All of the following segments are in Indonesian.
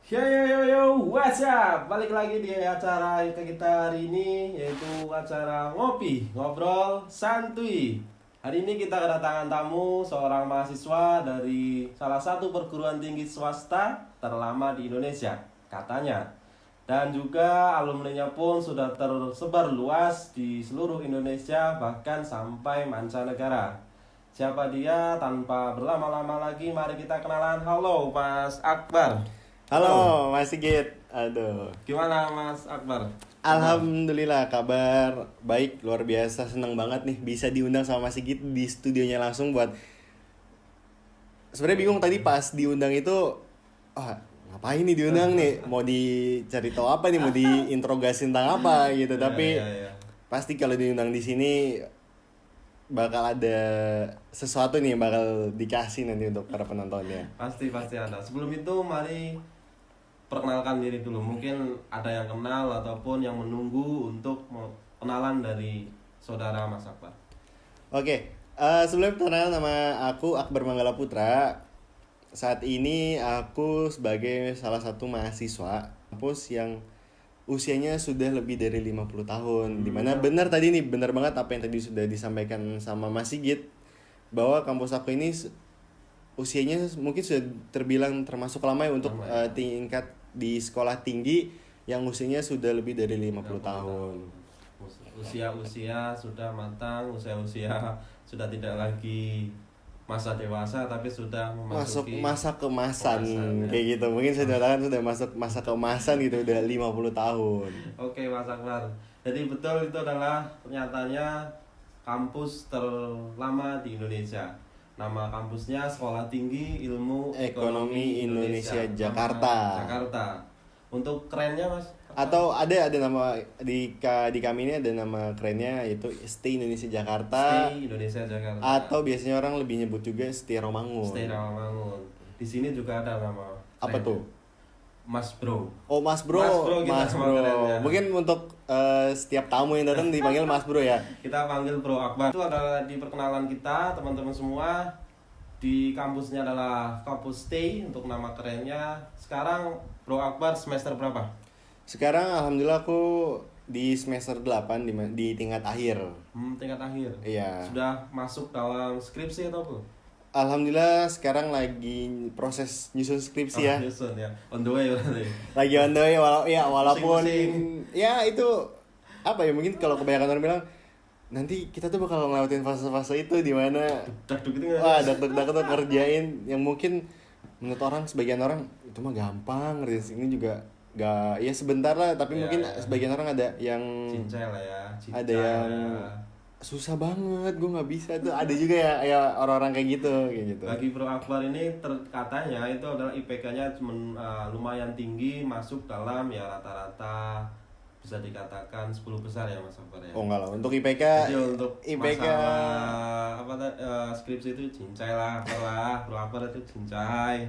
What's up? Balik lagi di acara kita hari ini, yaitu acara ngopi, ngobrol, santuy. Hari ini kita kedatangan tamu, seorang mahasiswa dari salah satu perguruan tinggi swasta terlama di Indonesia, katanya. Dan juga alumninya pun sudah tersebar luas di seluruh Indonesia, bahkan sampai mancanegara. Siapa dia? Tanpa berlama-lama lagi, mari kita kenalan. Halo Mas Akbar. Halo Mas Sigit, aduh. Gimana Mas Akbar? Alhamdulillah kabar baik, luar biasa, seneng banget nih bisa diundang sama Mas Sigit di studionya langsung buat. Sebenarnya bingung tadi pas diundang itu, ngapain nih diundang nih, mau dicari tahu apa nih, mau diinterogasi tentang apa gitu. Tapi Ya. pasti kalau diundang di sini bakal ada sesuatu nih yang bakal dikasih nanti untuk para penontonnya. Pasti ada. Sebelum itu mari perkenalkan diri dulu. Mungkin ada yang kenal ataupun yang menunggu untuk kenalan dari saudara Mas Akbar. Oke, sebelum perkenalan, nama aku Akbar Manggala Putra. Saat ini aku sebagai salah satu mahasiswa kampus yang usianya sudah lebih dari 50 tahun. Dimana benar tadi nih, benar banget apa yang tadi sudah disampaikan sama Mas Sigit, bahwa kampus aku ini usianya mungkin sudah terbilang termasuk lama ya untuk tingkat di sekolah tinggi yang usianya sudah lebih dari 50 tahun. Usia sudah matang, usia sudah tidak lagi masa dewasa tapi sudah Masuk memasuki masa kemasan ya. kayak gitu. Mungkin saya katakan sudah masuk masa kemasan gitu, udah 50 tahun. Oke Mas Akbar. Jadi betul itu adalah pernyataannya kampus terlama di Indonesia. Nama kampusnya Sekolah Tinggi Ilmu Ekonomi Indonesia Jakarta. Untuk kerennya Mas? Atau ada nama di kami ini ada nama kerennya, yaitu STI Indonesia Jakarta. STI Indonesia Jakarta. Atau biasanya orang lebih nyebut juga STI Romangun. STI Romangun. Di sini juga ada nama. Apa tuh? Mas Bro. Oh Mas Bro. Mas Bro. Mungkin untuk setiap tamu yang datang dipanggil Mas Bro ya. Kita panggil Bro Akbar. Itu adalah di perkenalan kita teman-teman semua. Di kampusnya adalah kampus STI untuk nama kerennya. Sekarang Bro Akbar semester berapa? Sekarang alhamdulillah aku di semester 8 di tingkat akhir. Tingkat akhir. Iya. Sudah masuk dalam skripsi atau belum? Alhamdulillah sekarang lagi proses nyusun skripsi ya. Nyusun ya. On the way berarti. Lagi on the way walaupun Pusing-pusing. ya itu apa ya, mungkin kalau kebanyakan orang bilang nanti kita tuh bakal ngelewatin fase-fase itu di mana Dagduk itu deg-deg tuh ngerjain yang mungkin menurut orang, sebagian orang itu mah gampang, ngerjain ini juga gak, ya sebentar lah, tapi mungkin sebagian orang ada yang cincai lah ya. Ada yang susah banget, gue nggak bisa tuh. Ada juga ya orang-orang kayak gitu. Bagi Bro Akbar ini katanya itu adalah IPK-nya lumayan tinggi, masuk dalam ya rata-rata bisa dikatakan 10 besar ya Mas Akbar ya. Oh enggak lah, untuk IPK. Jadi untuk IPK skripsi itu cincai lah, Bro Akbar itu cincai.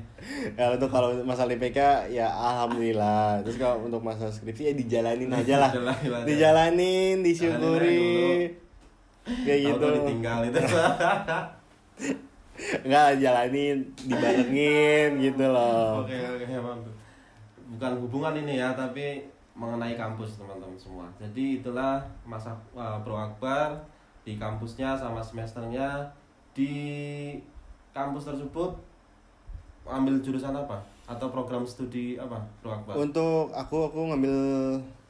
Kalau masalah IPK ya alhamdulillah. Terus kalau untuk masalah skripsi ya dijalanin aja lah. Dijalanin, disyukuri. Kayak gitu. Ditinggal itu. Enggak, jalanin, dibarengin gitu loh. Oke, bukan hubungan ini ya, tapi mengenai kampus teman-teman semua. Jadi itulah masa Bro Akbar di kampusnya sama semesternya. Di kampus tersebut ambil jurusan apa atau program studi apa Bro Akbar? Untuk aku ngambil,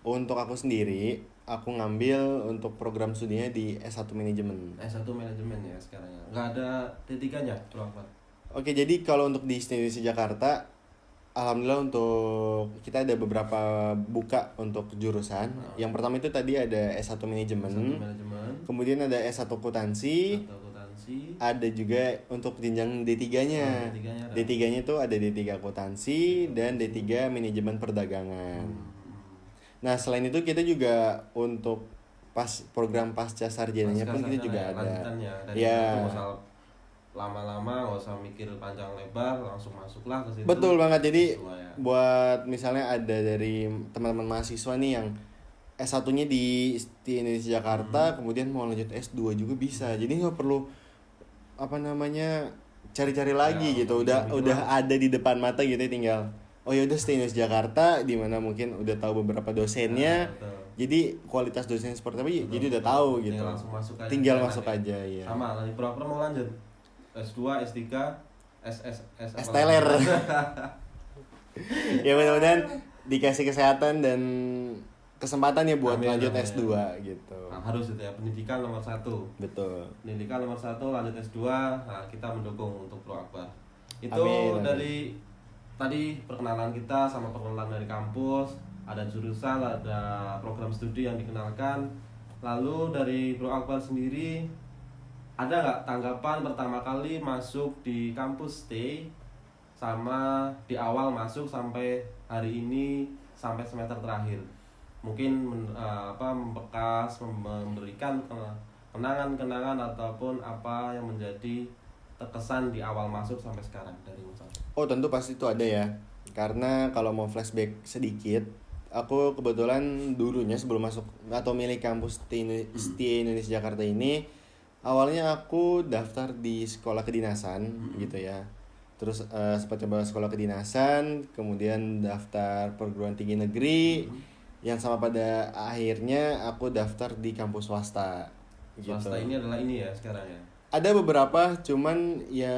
untuk aku sendiri aku ngambil untuk program studinya di S1 Manajemen. S1 Manajemen ya sekarang ya. Nggak ada D3-nya Bro Akbar? Oke, jadi kalau untuk di Indonesia Jakarta, alhamdulillah untuk kita ada beberapa buka untuk jurusan. Yang pertama itu tadi ada S1 Manajemen. Kemudian ada S1 Akuntansi. Ada juga untuk jenjang D3-nya. D3-nya itu ada D3 Akuntansi dan D3 Manajemen Perdagangan. Nah, selain itu kita juga untuk program pasca sarjananya pun kita juga ada. Ya. Lama-lama nggak usah mikir panjang lebar, langsung masuklah ke situ. Betul banget. Jadi buat misalnya ada dari teman-teman mahasiswa nih yang S1-nya di Indonesia Jakarta, kemudian mau lanjut S2 juga bisa. Jadi nggak perlu cari-cari lagi gitu. Udah ada di depan mata gitu, tinggal oh ya udah stay Universitas Jakarta di mana mungkin udah tahu beberapa dosennya. Jadi kualitas dosennya seperti apa jadi udah tahu gitu. Tinggal langsung masuk aja. Tinggal masuk aja ya. Sama lagi program mau lanjut S2, S3, STLR. Ya mudah-mudahan dikasih kesehatan dan kesempatan ya buat lanjut S2 gitu. Nah, harus itu ya, pendidikan nomor 1. Betul. Pendidikan nomor 1, lanjut S2, nah kita mendukung untuk Pro Akbar. Itu Amin. dari tadi perkenalan kita sama perkenalan dari kampus, ada jurusan, ada program studi yang dikenalkan. Lalu dari Pro Akbar sendiri, ada nggak tanggapan pertama kali masuk di kampus stay sama di awal masuk sampai hari ini sampai semester terakhir? Mungkin membekas, memberikan kenangan-kenangan ataupun apa yang menjadi terkesan di awal masuk sampai sekarang dari Musab. Oh tentu pasti itu ada ya. Karena kalau mau flashback sedikit, aku kebetulan dulunya sebelum masuk atau milih kampus STI Indonesia Jakarta ini, awalnya aku daftar di sekolah kedinasan gitu ya. Terus sempat coba sekolah kedinasan, kemudian daftar perguruan tinggi negeri, yang sama pada akhirnya aku daftar di kampus swasta. Swasta gitu. ini adalah ini ya sekarang ya. Ada beberapa, cuman ya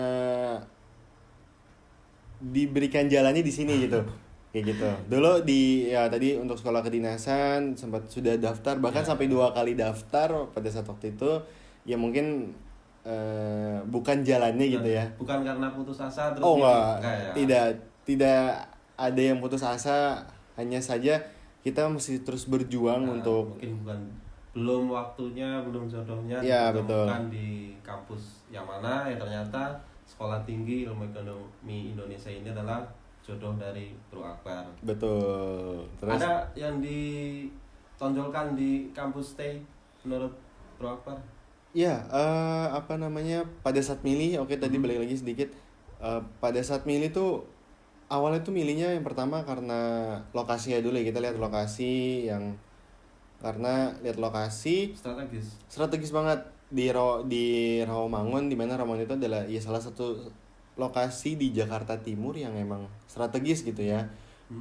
diberikan jalannya di sini gitu. Kayak gitu. Dulu tadi untuk sekolah kedinasan sempat sudah daftar, bahkan sampai 2 kali daftar pada saat waktu itu. Ya mungkin bukan jalannya gitu ya. Bukan karena putus asa terus enggak ya. Tidak ada yang putus asa, hanya saja kita mesti terus berjuang untuk mungkin belum waktunya, belum jodohnya ya, ditemukan di kampus yang mana ya ternyata Sekolah Tinggi Ilmu Ekonomi Indonesia ini adalah jodoh dari Pro Akbar. Betul. Terus ada yang ditonjolkan di kampus stay menurut Pro Akbar? Ya, pada saat milih, tadi balik lagi sedikit. Pada saat milih tuh awalnya tuh milihnya yang pertama karena lokasinya dulu ya. Kita lihat lokasi karena lihat lokasi strategis banget di Rawamangun, di mana Rawamangun itu adalah ya salah satu lokasi di Jakarta Timur yang emang strategis gitu ya.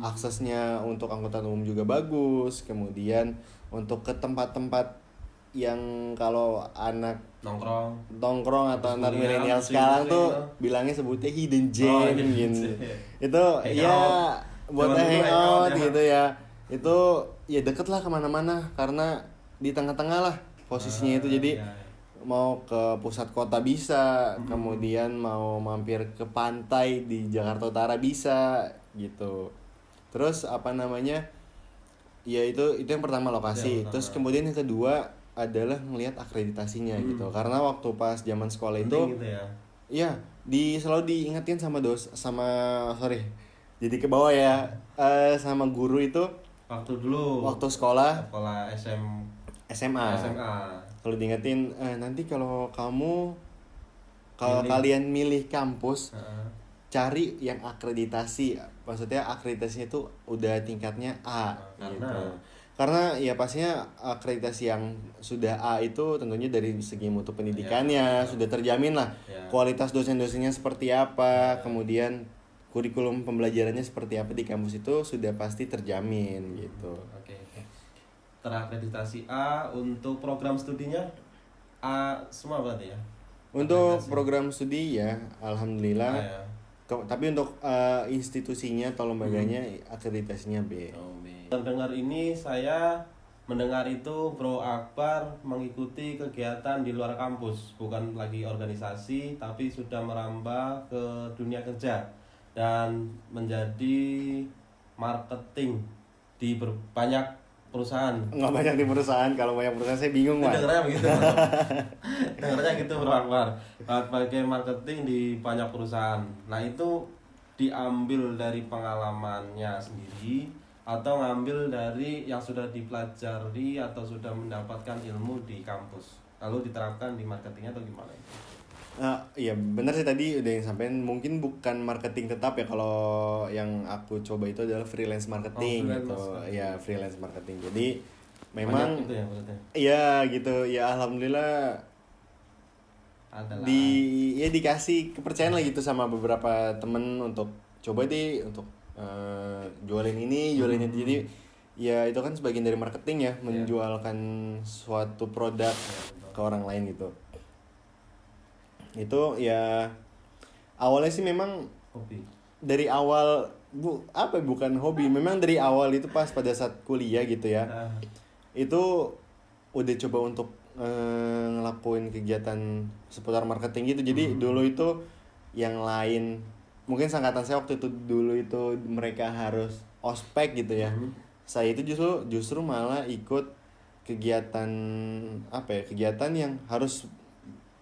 Aksesnya untuk angkutan umum juga bagus, kemudian untuk ke tempat-tempat yang kalau anak nongkrong atau anak milenial sekarang tuh bilangnya sebutnya hidden gem gitu. Itu ya buat hangout gitu ya. Itu ya deket lah kemana-mana karena di tengah-tengah lah posisinya itu. Jadi mau ke pusat kota bisa, kemudian mau mampir ke pantai di Jakarta Utara bisa gitu. Terus ya itu yang pertama lokasi. Terus kemudian yang kedua adalah ngelihat akreditasinya gitu. Karena waktu pas zaman sekolah itu gitu ya. Iya, selalu diingetin jadi ke bawah ya, sama guru itu waktu sekolah SMA. Kalau diingetin nanti kalau kalian milih kampus, cari yang akreditasi. Maksudnya akreditasinya itu udah tingkatnya A gitu. Karena ya pastinya akreditasi yang sudah A itu tentunya dari segi mutu pendidikannya sudah terjamin lah. Kualitas dosen-dosennya seperti apa, kemudian kurikulum pembelajarannya seperti apa di kampus itu sudah pasti terjamin gitu. Oke. Terakreditasi A. Untuk program studinya A semua berarti ya? Untuk program studi ya alhamdulillah. Tapi untuk institusinya atau lembaganya akreditasinya B. Terdengar ini saya mendengar itu Pro Akbar mengikuti kegiatan di luar kampus, bukan lagi organisasi tapi sudah merambah ke dunia kerja dan menjadi marketing di banyak perusahaan. Nggak banyak di perusahaan, kalau banyak perusahaan saya bingung Mas. Dengarnya begitu. Dengarnya gitu Pro Akbar. Sebagai marketing di banyak perusahaan. Nah itu diambil dari pengalamannya sendiri atau ngambil dari yang sudah dipelajari atau sudah mendapatkan ilmu di kampus lalu diterapkan di marketingnya atau gimana? Iya benar sih tadi udah yang sampein, mungkin bukan marketing tetap ya, kalau yang aku coba itu adalah freelance marketing ya freelance marketing. Jadi memang itu ya berarti. Iya gitu ya, alhamdulillah dikasih kepercayaan lah gitu sama beberapa temen untuk coba deh untuk jualin ini, jualin itu. Jadi ya itu kan sebagian dari marketing ya, menjualkan suatu produk ke orang lain gitu. Itu ya awalnya sih memang hobi. Dari awal bukan hobi, memang dari awal itu pas pada saat kuliah gitu ya. Itu udah coba untuk ngelakuin kegiatan seputar marketing gitu. Jadi dulu itu yang lain, mungkin sangkatan saya waktu itu dulu itu mereka harus ospek gitu ya. Saya itu justru malah ikut kegiatan kegiatan yang harus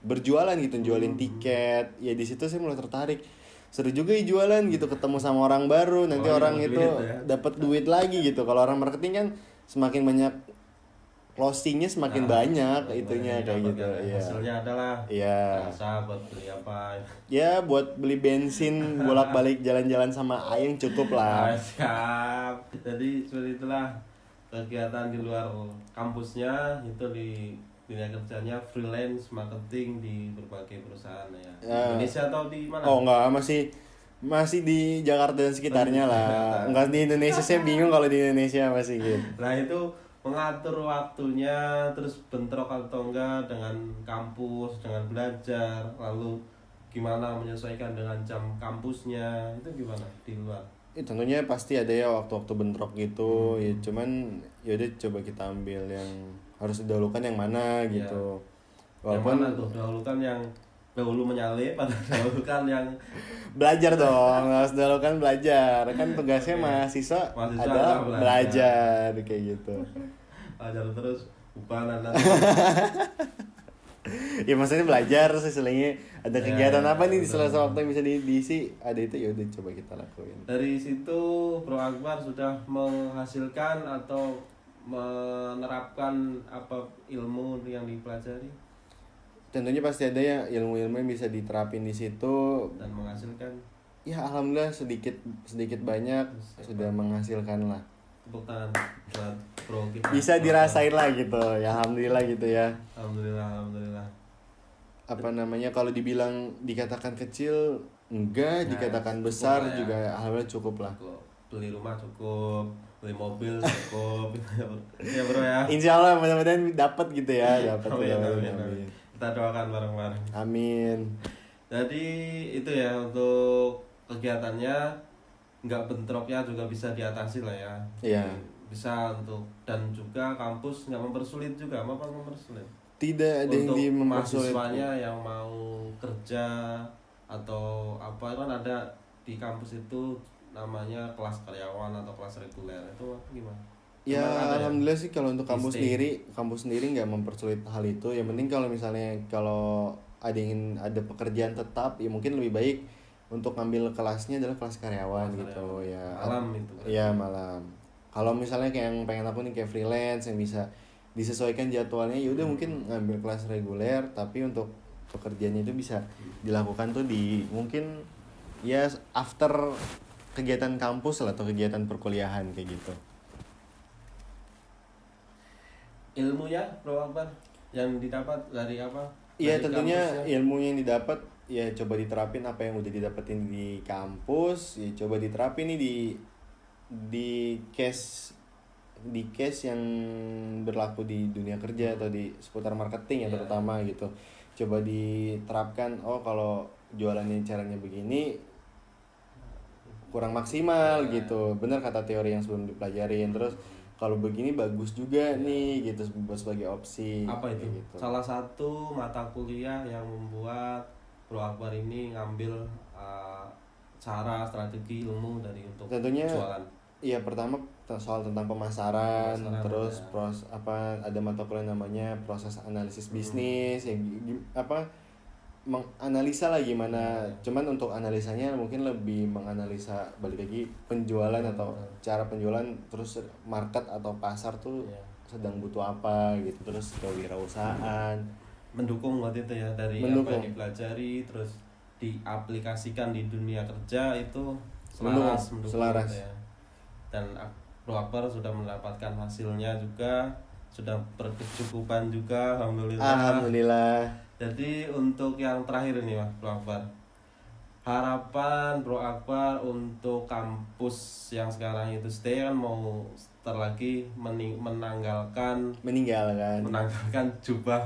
berjualan gitu, jualin tiket. Ya di situ saya mulai tertarik. Seru juga ya jualan gitu, ketemu sama orang baru, nanti orang itu dapat duit lagi gitu. Kalau orang marketing kan semakin banyak closingnya semakin banyak itunya kayak gitu ya. Hasilnya adalah jasa buat beli apa ya, buat beli bensin bolak-balik jalan-jalan sama Ayang cukup lah. Siap. Jadi seperti itulah kegiatan di luar kampusnya, itu di dunia kerjanya freelance marketing di berbagai perusahaan ya. Indonesia atau di mana? Oh enggak, masih di Jakarta dan sekitarnya lah. Enggak di Indonesia, saya bingung kalau di Indonesia masih gitu. Nah itu mengatur waktunya, terus bentrok atau enggak dengan kampus, dengan belajar, lalu gimana menyesuaikan dengan jam kampusnya, itu gimana di luar? Tentunya pasti ada ya waktu-waktu bentrok gitu. Ya cuman yaudah coba kita ambil yang harus didahulukan yang mana gitu. Walaupun yang mana tuh? Dahulukan yang dahulu menyalip atau dahulukan yang belajar dong, harus dahulukan belajar. Kan tugasnya mahasiswa adalah belajar kayak gitu. Belajar terus upanan. Ya maksudnya belajar seselingnya ada kegiatan apa nih di sela-sela waktu yang bisa diisi, ada itu ya udah coba kita lakuin. Dari situ Bro Akbar sudah menghasilkan atau menerapkan apa ilmu yang dipelajari? Tentunya pasti ada ya ilmu-ilmu yang bisa diterapin di situ dan menghasilkan. Ya alhamdulillah sedikit banyak sudah menghasilkan lah. Tepuk tangan buat Bro kita. Bisa dirasain lah gitu. Ya alhamdulillah gitu ya. Alhamdulillah. Apa namanya, kalau dibilang dikatakan kecil enggak, dikatakan besar ya. Juga alhamdulillah cukup lah. Beli rumah cukup, beli mobil cukup. Ya Bro ya. Insyaallah mudah-mudahan dapat gitu ya, dapat. Amin. Kita doakan bareng-bareng. Amin. Jadi itu ya untuk kegiatannya, nggak bentroknya juga bisa diatasi lah ya. Iya. Bisa untuk, dan juga kampus nggak mempersulit juga, apa mempersulit? Tidak ada yang mempersulit. Mahasiswanya yang mau kerja atau apa kan ada di kampus itu namanya kelas karyawan atau kelas reguler, itu gimana? Ya alhamdulillah sih kalau untuk kampus sendiri nggak mempersulit hal itu. Yang penting kalau misalnya ada pekerjaan tetap, ya mungkin lebih baik untuk ngambil kelasnya adalah kelas karyawan gitu ya. Malam itu. Iya malam. Kalau misalnya kayak yang pengen aku nih kayak freelance yang bisa disesuaikan jadwalnya, ya udah mungkin ngambil kelas reguler, tapi untuk pekerjaannya itu bisa dilakukan tuh di mungkin ya after kegiatan kampus lah atau kegiatan perkuliahan kayak gitu. Ilmunya Bro Akbar yang didapat dari apa? Iya tentunya kampusnya. Ilmu yang didapat ya coba diterapin apa yang udah didapetin di kampus, ya coba diterapin nih di case yang berlaku di dunia kerja atau di seputar marketing ya terutama gitu. Coba diterapkan, kalau jualannya caranya begini kurang maksimal gitu. Bener kata teori yang sebelum dipelajarin. Terus kalau begini bagus juga nih gitu sebagai opsi. Apa itu? Gitu. Salah satu mata kuliah yang membuat Bro Akbar ini ngambil cara strategi ilmu dari untuk tentunya jualan. Iya, pertama soal tentang pemasaran terus ada mata kuliah namanya proses analisis bisnis, yang menganalisa lah gimana. Cuman untuk analisanya mungkin lebih menganalisa balik lagi penjualan atau cara penjualan, terus market atau pasar tuh sedang butuh apa gitu, terus kewirausahaan mendukung waktu itu ya dari apa yang dipelajari terus diaplikasikan di dunia kerja itu selaras ya. Dan Bro Akbar sudah mendapatkan hasilnya juga, sudah berkecukupan juga, alhamdulillah. Alhamdulillah. Jadi untuk yang terakhir ini Bro Akbar, harapan Bro Akbar untuk kampus yang sekarang itu stay kan mau lagi menanggalkan jubah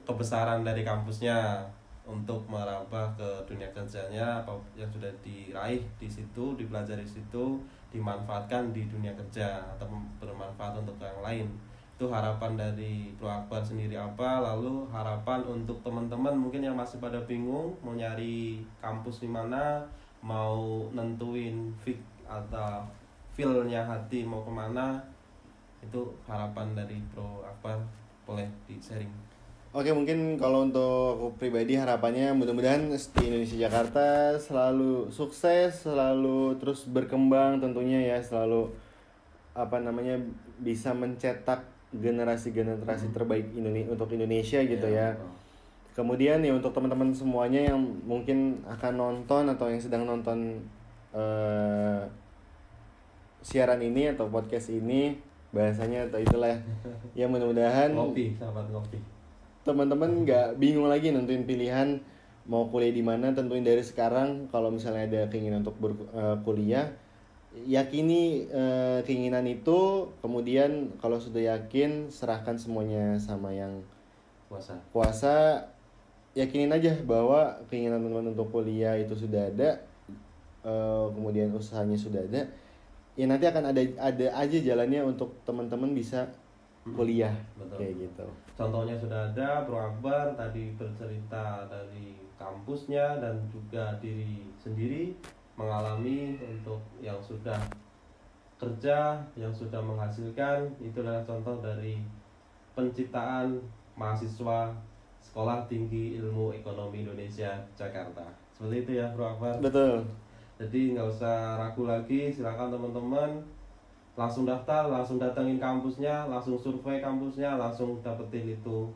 kebesaran dari kampusnya untuk merambah ke dunia kerjanya, apa yang sudah diraih di situ, dipelajari di situ, dimanfaatkan di dunia kerja atau bermanfaat untuk yang lain. Itu harapan dari Bro Akbar sendiri apa, lalu harapan untuk teman-teman mungkin yang masih pada bingung mau nyari kampus di mana, mau nentuin fit atau feel-nya hati mau kemana, itu harapan dari Bro Akbar, boleh di-sharing. Oke, mungkin kalau untuk aku pribadi harapannya mudah-mudahan di Indonesia Jakarta selalu sukses, selalu terus berkembang tentunya ya, selalu bisa mencetak generasi-generasi terbaik untuk Indonesia gitu ya. Kemudian ya untuk teman-teman semuanya yang mungkin akan nonton atau yang sedang nonton siaran ini atau podcast ini bahasanya atau itulah ya, mudah-mudahan sahabat ngopi. Teman-teman nggak bingung lagi nentuin pilihan mau kuliah di mana. Tentuin dari sekarang kalau misalnya ada keinginan untuk kuliah, yakini keinginan itu. Kemudian kalau sudah yakin, serahkan semuanya sama yang kuasa. Yakinin aja bahwa keinginan teman-teman untuk kuliah itu sudah ada, kemudian usahanya sudah ada. Ya nanti akan ada aja jalannya untuk teman-teman bisa kuliah. Betul. Kayak gitu. Contohnya sudah ada, Bro Akbar tadi bercerita dari kampusnya dan juga diri sendiri mengalami untuk yang sudah kerja, yang sudah menghasilkan. Itu adalah contoh dari penciptaan mahasiswa Sekolah Tinggi Ilmu Ekonomi Indonesia Jakarta. Seperti itu ya Bro Akbar. Betul. Jadi nggak usah ragu lagi, silakan teman-teman langsung daftar, langsung datengin kampusnya, langsung survei kampusnya, langsung dapetin itu.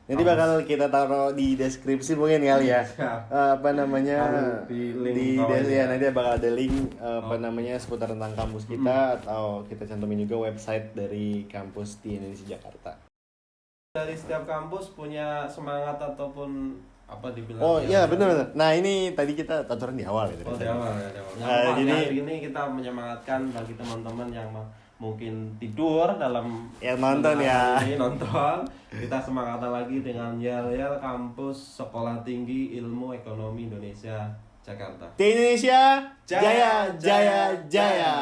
Nanti bakal kita taruh di deskripsi mungkin kali ya. Nanti bakal ada link seputar tentang kampus kita, atau kita cantumin juga website dari kampus di Indonesia Jakarta. Dari setiap kampus punya semangat ataupun apa dibilang? Oh iya benar. Nah ini tadi kita aturan di awal ya. Di awal. Jadi hari ini kita menyemangatkan bagi teman-teman yang mungkin tidur dalam yang nonton ya. Ini nonton. Kita semangatkan lagi dengan yel-yel kampus Sekolah Tinggi Ilmu Ekonomi Indonesia Jakarta. Di Indonesia, jaya, jaya, jaya.